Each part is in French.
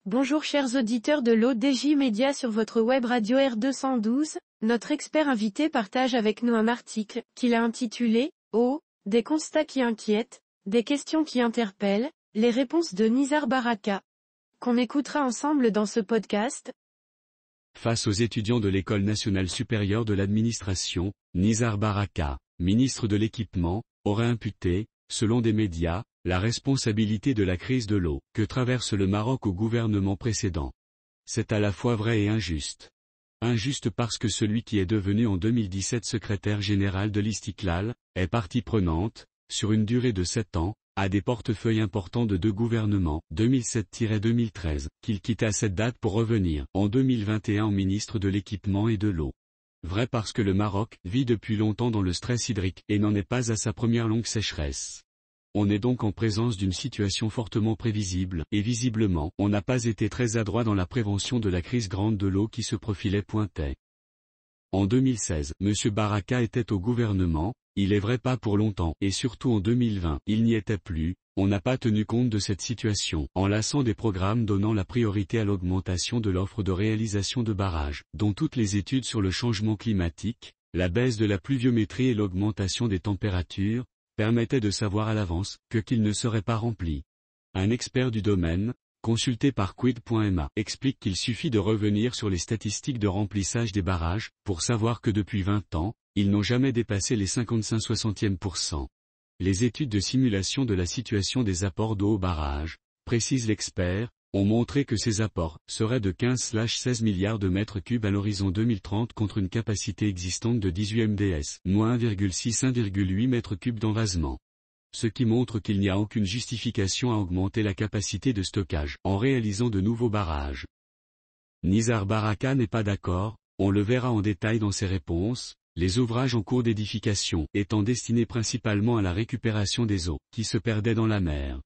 Bonjour chers auditeurs de l'ODJ Média sur votre web radio R212, notre expert invité partage avec nous un article, qu'il a intitulé « Oh, des constats qui inquiètent, des questions qui interpellent, les réponses de Nizar Baraka », qu'on écoutera ensemble dans ce podcast. Face aux étudiants de l'École nationale supérieure de l'administration, Nizar Baraka, ministre de l'Équipement, aurait imputé, selon des médias, la responsabilité de la crise de l'eau que traverse le Maroc au gouvernement précédent. C'est à la fois vrai et injuste. Injuste parce que celui qui est devenu en 2017 secrétaire général de l'Istiklal, est partie prenante, sur une durée de 7 ans, à des portefeuilles importants de deux gouvernements, 2007-2013, qu'il quitte à cette date pour revenir, en 2021 en ministre de l'Équipement et de l'eau. Vrai parce que le Maroc vit depuis longtemps dans le stress hydrique et n'en est pas à sa première longue sécheresse. On est donc en présence d'une situation fortement prévisible, et visiblement, on n'a pas été très adroit dans la prévention de la crise grande de l'eau qui se profilait pointait. En 2016, M. Baraka était au gouvernement, il est vrai pas pour longtemps, et surtout en 2020, il n'y était plus, on n'a pas tenu compte de cette situation, en lassant des programmes donnant la priorité à l'augmentation de l'offre de réalisation de barrages, dont toutes les études sur le changement climatique, la baisse de la pluviométrie et l'augmentation des températures, permettait de savoir à l'avance qu'il ne serait pas rempli. Un expert du domaine, consulté par Quid.ma, explique qu'il suffit de revenir sur les statistiques de remplissage des barrages, pour savoir que depuis 20 ans, ils n'ont jamais dépassé les 55/60e%. Les études de simulation de la situation des apports d'eau au barrage, précise l'expert, ont montré que ces apports seraient de 15-16 milliards de mètres cubes à l'horizon 2030 contre une capacité existante de 18 MDS, moins 1,6-1,8 mètres cubes d'envasement. Ce qui montre qu'il n'y a aucune justification à augmenter la capacité de stockage en réalisant de nouveaux barrages. Nizar Baraka n'est pas d'accord, on le verra en détail dans ses réponses, les ouvrages en cours d'édification étant destinés principalement à la récupération des eaux qui se perdaient dans la mer.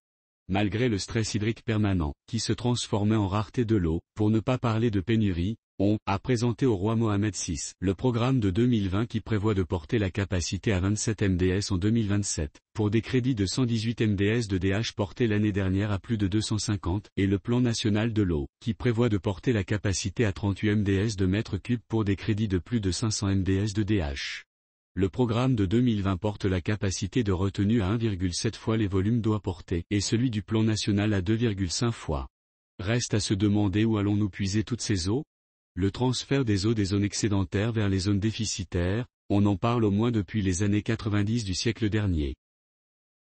Malgré le stress hydrique permanent, qui se transformait en rareté de l'eau, pour ne pas parler de pénurie, on a présenté au roi Mohamed VI le programme de 2020 qui prévoit de porter la capacité à 27 MDS en 2027, pour des crédits de 118 MDS de DH portés l'année dernière à plus de 250, et le plan national de l'eau, qui prévoit de porter la capacité à 38 MDS de mètres cubes pour des crédits de plus de 500 MDS de DH. Le programme de 2020 porte la capacité de retenue à 1,7 fois les volumes d'eau apportés, et celui du plan national à 2,5 fois. Reste à se demander où allons-nous puiser toutes ces eaux? Le transfert des eaux des zones excédentaires vers les zones déficitaires, on en parle au moins depuis les années 90 du siècle dernier.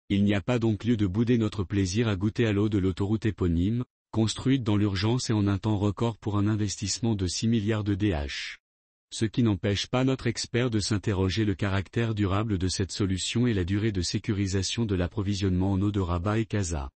Il n'y a pas donc lieu de bouder notre plaisir à goûter à l'eau de l'autoroute éponyme, construite dans l'urgence et en un temps record pour un investissement de 6 milliards de DH. Ce qui n'empêche pas notre expert de s'interroger le caractère durable de cette solution et la durée de sécurisation de l'approvisionnement en eau de Rabat et Casa.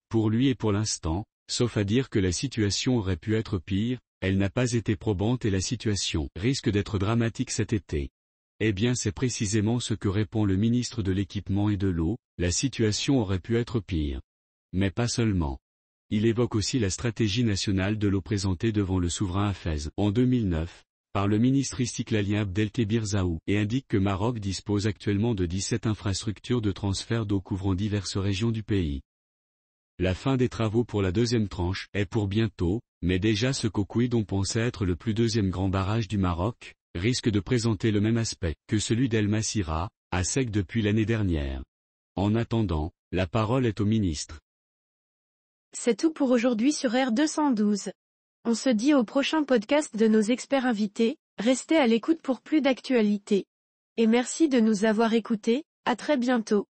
Pour lui et pour l'instant, sauf à dire que la situation aurait pu être pire, elle n'a pas été probante et la situation risque d'être dramatique cet été. Eh bien c'est précisément ce que répond le ministre de l'Équipement et de l'eau, la situation aurait pu être pire. Mais pas seulement. Il évoque aussi la stratégie nationale de l'eau présentée devant le souverain à Fès en 2009. Par le ministre istiklalien Abdelkebir Zaou, et indique que Maroc dispose actuellement de 17 infrastructures de transfert d'eau couvrant diverses régions du pays. La fin des travaux pour la deuxième tranche est pour bientôt, mais déjà ce qu'Oukoui dont pensait être le plus deuxième grand barrage du Maroc, risque de présenter le même aspect que celui d'El Massira, à sec depuis l'année dernière. En attendant, la parole est au ministre. C'est tout pour aujourd'hui sur R212. On se dit au prochain podcast de nos experts invités, restez à l'écoute pour plus d'actualités. Et merci de nous avoir écoutés, à très bientôt.